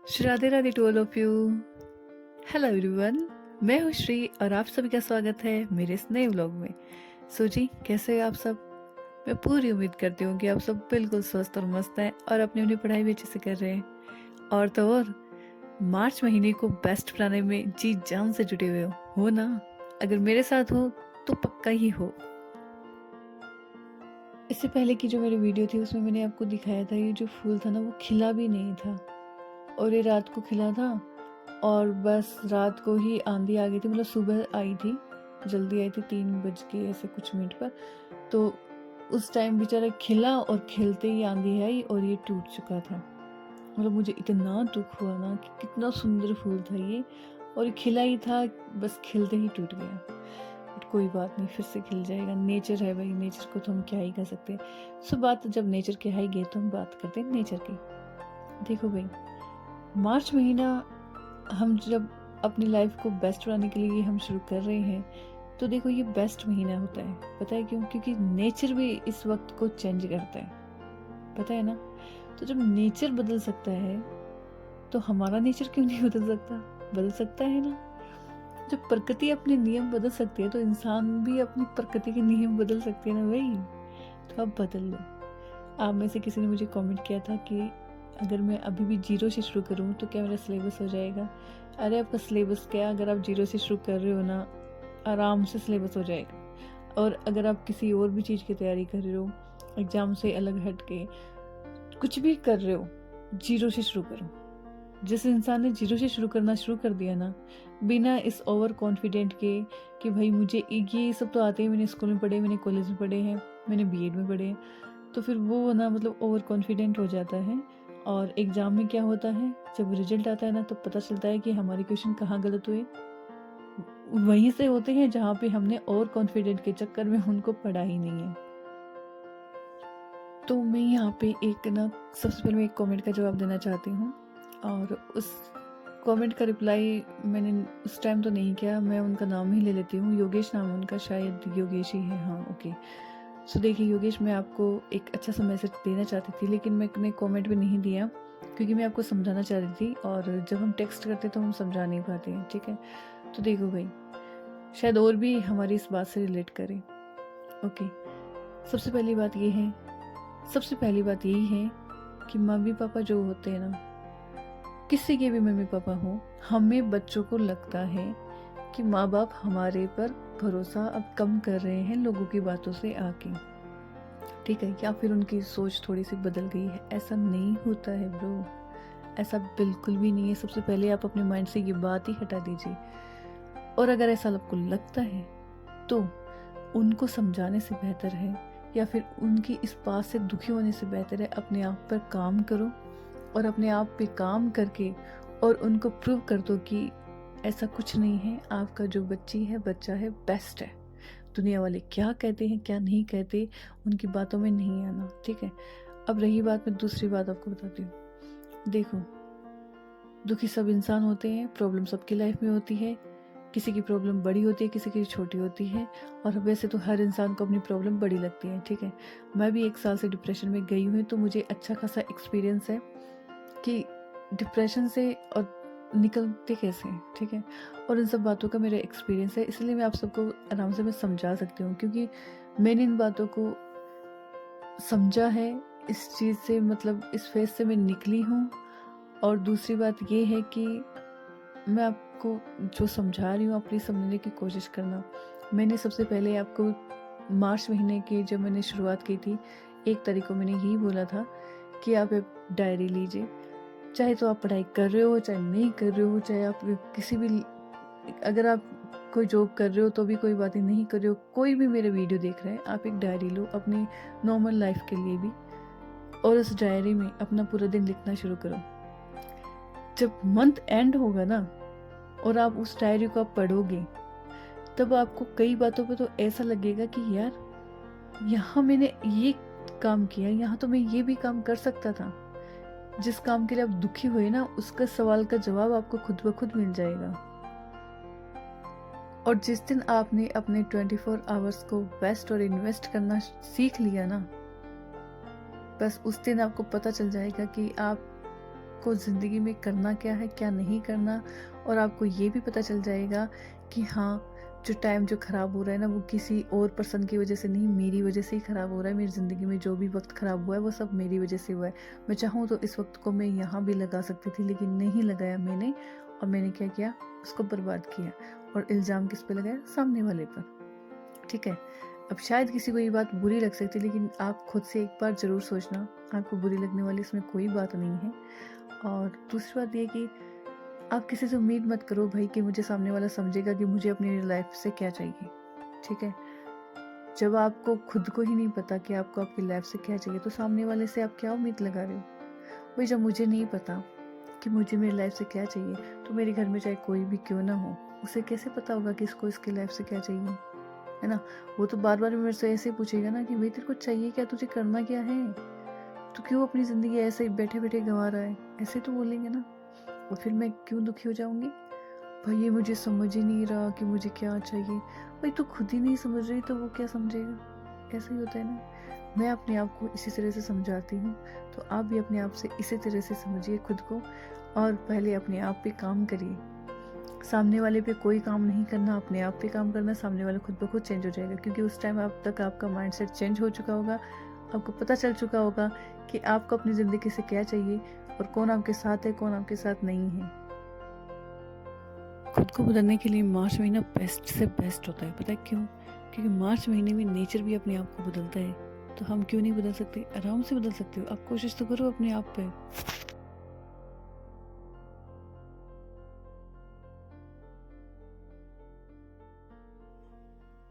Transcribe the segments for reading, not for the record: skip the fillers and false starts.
Radhe Radhe to all of you. Hello everyone, मैं हूँ श्री और आप सभी का स्वागत है मेरे इस नए व्लॉग में। सो जी, कैसे हैं आप सब? मैं पूरी उम्मीद करती हूँ कि आप सब बिल्कुल स्वस्थ और मस्त हैं और अपनी अपनी पढ़ाई भी अच्छे से कर रहे हैं। और तो और मार्च महीने को बेस्ट बनाने में जी जान से जुटे हुए हो ना? अगर मेरे साथ हो तो पक्का ही हो। इससे पहले की जो मेरी वीडियो थी उसमें मैंने आपको दिखाया था ये जो फूल था ना वो खिला भी नहीं था और ये रात को खिला था और बस रात को ही आंधी आ गई थी, मतलब सुबह आई थी, जल्दी आई थी 3 बज के ऐसे कुछ मिनट पर। तो उस टाइम बेचारा खिला और खिलते ही आंधी आई और ये टूट चुका था। मतलब मुझे इतना दुख हुआ ना कि कितना सुंदर फूल था ये और ये खिला ही था, बस खिलते ही टूट गया। बट कोई बात नहीं, फिर से खिल जाएगा। नेचर है भाई, नेचर को तो हम क्या ही कर सकते हैं। सो बात जब नेचर के आई गई तो हम बात करते हैं नेचर की। देखो भाई, मार्च महीना हम जब अपनी लाइफ को बेस्ट बनाने के लिए हम शुरू कर रहे हैं तो देखो ये बेस्ट महीना होता है। पता है क्यों? क्योंकि नेचर भी इस वक्त को चेंज करता है, पता है ना? तो जब नेचर बदल सकता है तो हमारा नेचर क्यों नहीं बदल सकता? बदल सकता है ना। जब प्रकृति अपने नियम बदल सकती है तो इंसान भी अपनी प्रकृति के नियम बदल सकते हैं ना भाई। तो अब बदल लो। आप में से किसी ने मुझे कमेंट किया था कि अगर मैं अभी भी जीरो से शुरू करूँ तो क्या मेरा सिलेबस हो जाएगा? अरे आपका सिलेबस क्या, अगर आप जीरो से शुरू कर रहे हो ना, आराम से सिलेबस हो जाएगा। और अगर आप किसी और भी चीज़ की तैयारी कर रहे हो, एग्ज़ाम से अलग हट के कुछ भी कर रहे हो, जीरो से शुरू करो। जिस इंसान ने जीरो से शुरू करना शुरू कर दिया ना, बिना इस ओवर कॉन्फिडेंट के कि भाई मुझे ये सब तो आते हैं, मैंने स्कूल में पढ़े, मैंने कॉलेज में पढ़े हैं, मैंने बीएड में पढ़े हैं, तो फिर वो ना मतलब ओवर कॉन्फिडेंट हो जाता है। और एग्ज़ाम में क्या होता है, जब रिजल्ट आता है ना तो पता चलता है कि हमारे क्वेश्चन कहाँ गलत हुए। वहीं से होते हैं जहाँ पे हमने ओवर कॉन्फिडेंट के चक्कर में उनको पढ़ा ही नहीं है। तो मैं यहाँ पे एक ना सबसे पहले मैं एक कमेंट का जवाब देना चाहती हूँ और उस कमेंट का रिप्लाई मैंने उस टाइम तो नहीं किया, मैं उनका नाम ही ले लेती हूँ। योगेश नाम है उनका, शायद योगेश ही है, हाँ ओके। सो देखिए योगेश, मैं आपको एक अच्छा सा मैसेज देना चाहती थी लेकिन मैंने कमेंट भी नहीं दिया क्योंकि मैं आपको समझाना चाह रही थी और जब हम टेक्स्ट करते तो हम समझा नहीं पाते हैं, ठीक है? तो देखो भाई, शायद और भी हमारी इस बात से रिलेट करें। ओके, सबसे पहली बात ये है, सबसे पहली बात यही है कि मम्मी पापा जो होते हैं ना, किसी के भी मम्मी पापा हो, हमें बच्चों को लगता है कि माँ बाप हमारे पर भरोसा अब कम कर रहे हैं लोगों की बातों से आके, ठीक है? या फिर उनकी सोच थोड़ी सी बदल गई है। ऐसा नहीं होता है ब्रो, ऐसा बिल्कुल भी नहीं है। सबसे पहले आप अपने माइंड से ये बात ही हटा दीजिए। और अगर ऐसा आपको लगता है तो उनको समझाने से बेहतर है या फिर उनकी इस बात से दुखी होने से बेहतर है अपने आप पर काम करो और अपने आप पे काम करके और उनको प्रूव कर दो कि ऐसा कुछ नहीं है, आपका जो बच्ची है, बच्चा है, बेस्ट है। दुनिया वाले क्या कहते हैं क्या नहीं कहते उनकी बातों में नहीं आना, ठीक है? अब रही बात, मैं दूसरी बात आपको बताती हूँ। देखो, दुखी सब इंसान होते हैं, प्रॉब्लम सबकी लाइफ में होती है। किसी की प्रॉब्लम बड़ी होती है, किसी की छोटी होती है। और वैसे तो हर इंसान को अपनी प्रॉब्लम बड़ी लगती है, ठीक है? मैं भी 1 साल से डिप्रेशन में गई हूँ तो मुझे अच्छा खासा एक्सपीरियंस है कि डिप्रेशन से और निकलते कैसे हैं, ठीक है? और इन सब बातों का मेरा एक्सपीरियंस है, इसलिए मैं आप सबको आराम से मैं समझा सकती हूँ क्योंकि मैंने इन बातों को समझा है। इस चीज़ से मतलब इस फेज से मैं निकली हूँ। और दूसरी बात ये है कि मैं आपको जो समझा रही हूँ, आप प्लीज़ समझने की कोशिश करना। मैंने सबसे पहले आपको मार्च महीने की जब मैंने शुरुआत की थी, 1 तारीख को मैंने यही बोला था कि आप एक डायरी लीजिए। चाहे तो आप पढ़ाई कर रहे हो, चाहे नहीं कर रहे हो, चाहे आप किसी भी, अगर आप कोई जॉब कर रहे हो तो भी कोई बात नहीं कर रहे हो, कोई भी मेरे वीडियो देख रहे हैं, आप एक डायरी लो अपनी नॉर्मल लाइफ के लिए भी और उस डायरी में अपना पूरा दिन लिखना शुरू करो। जब मंथ एंड होगा ना और आप उस डायरी को आप पढ़ोगे तब आपको कई बातों पे तो ऐसा लगेगा कि यार यहाँ मैंने ये काम किया, यहाँ तो मैं ये भी काम कर सकता था। जिस काम के लिए आप दुखी हुए ना, उसका सवाल का जवाब आपको खुद ब खुद मिल जाएगा। और जिस दिन आपने अपने 24 आवर्स को बेस्ट और इन्वेस्ट करना सीख लिया ना, बस उस दिन आपको पता चल जाएगा कि आप आपको ज़िंदगी में करना क्या है, क्या नहीं करना, और आपको ये भी पता चल जाएगा कि हाँ, जो टाइम जो ख़राब हो रहा है ना, वो किसी और पर्सन की वजह से नहीं, मेरी वजह से ही ख़राब हो रहा है। मेरी ज़िंदगी में जो भी वक्त ख़राब हुआ है वो सब मेरी वजह से हुआ है। मैं चाहूँ तो इस वक्त को मैं यहाँ भी लगा सकती थी, लेकिन नहीं लगाया मैंने। और मैंने क्या किया, उसको बर्बाद किया। और इल्ज़ाम किस पे लगाया? सामने वाले पर। ठीक है, अब शायद किसी को ये बात बुरी लग सकती है, लेकिन आप खुद से एक बार ज़रूर सोचना, आपको बुरी लगने वाली इसमें कोई बात नहीं है। और दूसरी बात ये कि आप किसी से उम्मीद मत करो भाई कि मुझे सामने वाला समझेगा कि मुझे अपनी लाइफ से क्या चाहिए। ठीक है, जब आपको खुद को ही नहीं पता कि आपको आपकी लाइफ से क्या चाहिए, तो सामने वाले से आप क्या उम्मीद लगा रहे हो? भाई जब मुझे नहीं पता कि मुझे मेरी लाइफ से क्या चाहिए, तो मेरे घर में चाहे कोई भी क्यों ना हो, उसे कैसे पता होगा कि इसको इसकी लाइफ से क्या चाहिए? है ना? वो तो बार बार मेरे से ऐसे ही पूछेगा ना कि भाई तेरे को चाहिए क्या, तुझे करना क्या है, तो क्यों अपनी ज़िंदगी ऐसे ही बैठे बैठे गंवा रहा है, ऐसे तो बोलेंगे ना। और फिर मैं क्यों दुखी हो जाऊंगी? भाई ये मुझे समझ ही नहीं रहा कि मुझे क्या चाहिए। भाई तो खुद ही नहीं समझ रही तो वो क्या समझेगा? ऐसा ही होता है ना। मैं अपने आप को इसी तरह से समझाती हूँ, तो आप भी अपने आप से इसी तरह से समझिए खुद को, और पहले अपने आप पे काम करिए। सामने वाले पे कोई काम नहीं करना, अपने आप पे काम करना। सामने वाला खुद ब खुद चेंज हो जाएगा, क्योंकि उस टाइम अब तक आपका माइंडसेट चेंज हो चुका होगा। आपको पता चल चुका होगा कि आपको अपनी ज़िंदगी से क्या चाहिए, और कौन आपके साथ है, कौन आपके साथ नहीं है। खुद को बदलने के लिए मार्च महीना बेस्ट से बेस्ट होता है। पता है क्यों? क्योंकि मार्च महीने में नेचर भी अपने आप को बदलता है। तो हम क्यों नहीं बदल सकते? आराम से बदल सकते हो। आप कोशिश तो करो अपने आप पे।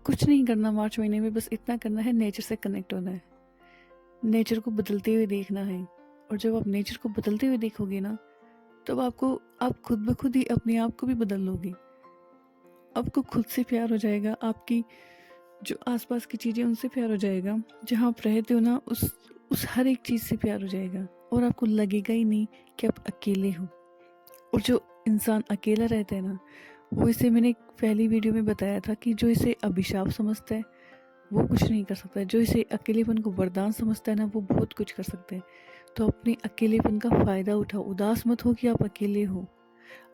कुछ नहीं करना मार्च महीने में, बस इतना करना है, नेचर से कनेक्ट होना है, नेचर को बदलते हुए देखना है। और जब आप नेचर को बदलते हुए देखोगे ना, तब आप खुद ब खुद ही अपने आप को भी बदल लोगे। आपको खुद से प्यार हो जाएगा, आपकी जो आसपास की चीज़ें उनसे प्यार हो जाएगा, जहाँ आप रहते हो ना उस हर एक चीज़ से प्यार हो जाएगा, और आपको लगेगा ही नहीं कि आप अकेले हो। और जो इंसान अकेला रहता है ना, वो, इसे मैंने पहली वीडियो में बताया था कि जो इसे अभिशाप समझता है वो कुछ नहीं कर सकता है। जो इसे अकेलेपन को वरदान समझता है ना, वो बहुत कुछ कर सकता है। तो अपने अकेलेपन का फ़ायदा उठाओ। उदास मत हो कि आप अकेले हो।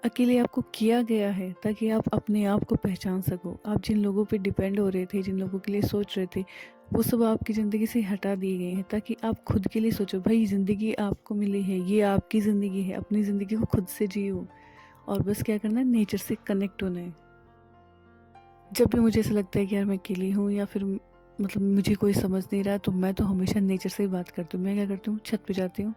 अकेले आपको किया गया है ताकि आप अपने आप को पहचान सको। आप जिन लोगों पे डिपेंड हो रहे थे, जिन लोगों के लिए सोच रहे थे, वो सब आपकी ज़िंदगी से हटा दिए गए हैं, ताकि आप खुद के लिए सोचो। भाई ज़िंदगी आपको मिली है, ये आपकी ज़िंदगी है, अपनी ज़िंदगी को खुद से जियो। और बस क्या करना है, नेचर से कनेक्ट होना है। जब भी मुझे ऐसा लगता है कि यार मैं अकेली हूँ, या फिर मतलब मुझे कोई समझ नहीं रहा, तो मैं तो हमेशा नेचर से ही बात करती हूँ। मैं क्या करती हूँ, छत पे जाती हूँ,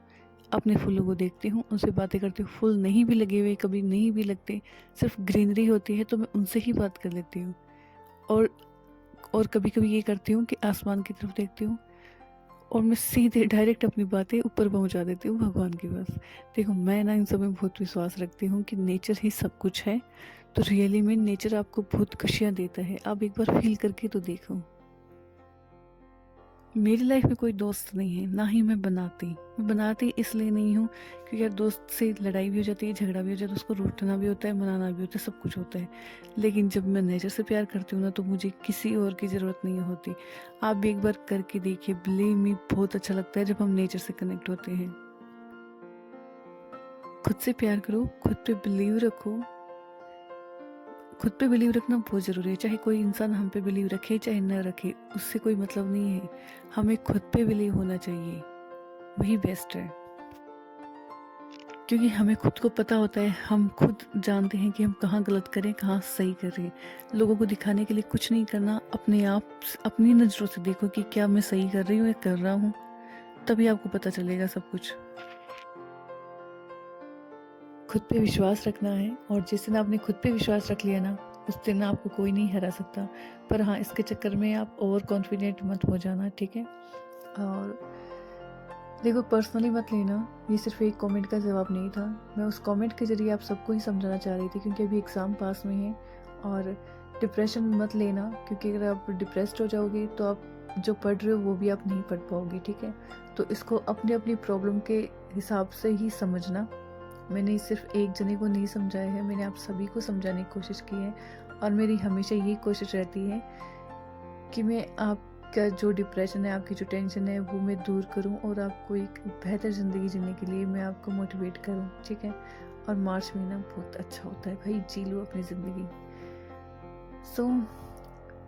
अपने फूलों को देखती हूँ, उनसे बातें करती हूँ। फूल नहीं भी लगे हुए, कभी नहीं भी लगते, सिर्फ ग्रीनरी होती है, तो मैं उनसे ही बात कर लेती हूँ। और और कभी कभी ये करती हूँ कि आसमान की तरफ देखती हूँ, और मैं सीधे डायरेक्ट अपनी बातें ऊपर पहुँचा देती हूँ, भगवान के पास। देखो मैं ना इन सब में बहुत विश्वास रखती हूँ कि नेचर ही सब कुछ है। तो रियली में नेचर आपको बहुत खुशियाँ देता है। आप एक बार फील करके तो देखो। मेरी लाइफ में कोई दोस्त नहीं है, ना ही मैं बनाती इसलिए नहीं हूँ क्योंकि यार दोस्त से लड़ाई भी हो जाती है, झगड़ा भी हो जाता है, उसको रूठना भी होता है, मनाना भी होता है, सब कुछ होता है। लेकिन जब मैं नेचर से प्यार करती हूँ ना, तो मुझे किसी और की ज़रूरत नहीं होती। आप भी एक बार करके देखिए, बिलीव मी, बहुत अच्छा लगता है जब हम नेचर से कनेक्ट होते हैं। खुद से प्यार करो, खुद पे बिलीव रखो। खुद पे बिलीव रखना बहुत ज़रूरी है। चाहे कोई इंसान हम पे बिलीव रखे चाहे न रखे, उससे कोई मतलब नहीं है। हमें खुद पे बिलीव होना चाहिए, वही बेस्ट है। क्योंकि हमें खुद को पता होता है, हम खुद जानते हैं कि हम कहाँ गलत करें, कहाँ सही कर रहे हैं। लोगों को दिखाने के लिए कुछ नहीं करना, अपने आप अपनी नज़रों से देखो कि क्या मैं सही कर रही हूँ या कर रहा हूँ, तभी आपको पता चलेगा सब कुछ। खुद पे विश्वास रखना है, और जिस दिन आपने खुद पे विश्वास रख लिया ना, उस दिन आपको कोई नहीं हरा सकता। पर हाँ, इसके चक्कर में आप ओवर कॉन्फिडेंट मत हो जाना, ठीक है? और देखो, पर्सनली मत लेना, ये सिर्फ एक कमेंट का जवाब नहीं था। मैं उस कमेंट के ज़रिए आप सबको ही समझाना चाह रही थी, क्योंकि अभी एग्ज़ाम पास में है। और डिप्रेशन मत लेना, क्योंकि अगर आप डिप्रेस्ड हो जाओगे तो आप जो पढ़ रहे हो वो भी आप नहीं पढ़ पाओगे, ठीक है? तो इसको अपनी अपनी प्रॉब्लम के हिसाब से ही समझना। मैंने सिर्फ एक जने को नहीं समझाया है, मैंने आप सभी को समझाने की कोशिश की है। और मेरी हमेशा यही कोशिश रहती है कि मैं आप का जो डिप्रेशन है, आपकी जो टेंशन है, वो मैं दूर करूं और आपको एक बेहतर ज़िंदगी जीने के लिए मैं आपको मोटिवेट करूं, ठीक है। और मार्च महीना बहुत अच्छा होता है भाई, जी लो अपनी ज़िंदगी। सो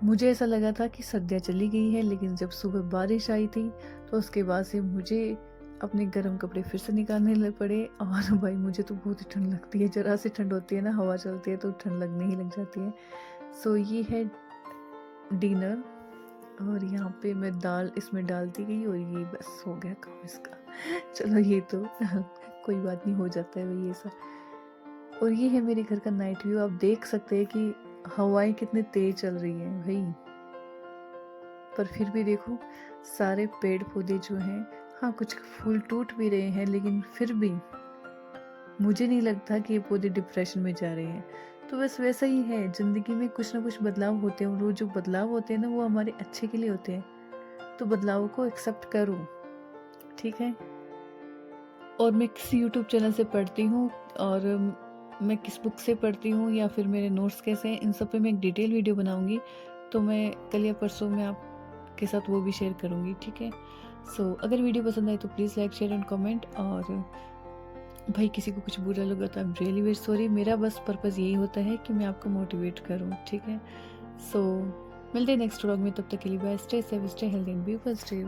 मुझे ऐसा लगा था कि सर्दियाँ चली गई है, लेकिन जब सुबह बारिश आई थी तो उसके बाद से मुझे अपने गर्म कपड़े फिर से निकालने लग पड़े। और भाई मुझे तो बहुत ही ठंड लगती है, ज़रा सी ठंड होती है ना, हवा चलती है तो ठंड लगने ही लग जाती है। सो ये है डिनर, और यहाँ पे मैं दाल इसमें डालती गई और ये बस हो गया काम इसका। चलो ये तो कोई बात नहीं, हो जाता है भाई ये सब। और ये है मेरे घर का नाइट व्यू, आप देख सकते हैं कि हवाएं कितनी तेज चल रही हैं भाई, पर फिर भी देखो सारे पेड़ पौधे जो हैं, हाँ कुछ फूल टूट भी रहे हैं, लेकिन फिर भी मुझे नहीं लगता कि ये पौधे डिप्रेशन में जा रहे हैं। तो बस वैसा ही है, ज़िंदगी में कुछ ना कुछ बदलाव होते हैं और वो जो बदलाव होते हैं ना, वो हमारे अच्छे के लिए होते हैं। तो बदलाव को एक्सेप्ट करो, ठीक है। और मैं किसी यूट्यूब चैनल से पढ़ती हूँ, और मैं किस बुक से पढ़ती हूँ या फिर मेरे नोट्स कैसे हैं, इन सब पे मैं एक डिटेल वीडियो बनाऊँगी। तो मैं कल या परसों में आपके साथ वो भी शेयर करूँगी, ठीक है। सो अगर वीडियो पसंद आए तो please like share and comment. और भाई किसी को कुछ बुरा लगा तो I am really very sorry, मेरा बस पर्पज़ यही होता है कि मैं आपको मोटिवेट करूँ, ठीक है। सो मिलते हैं नेक्स्ट व्लॉग में, तब तक के लिए bye, stay safe, stay healthy and be positive.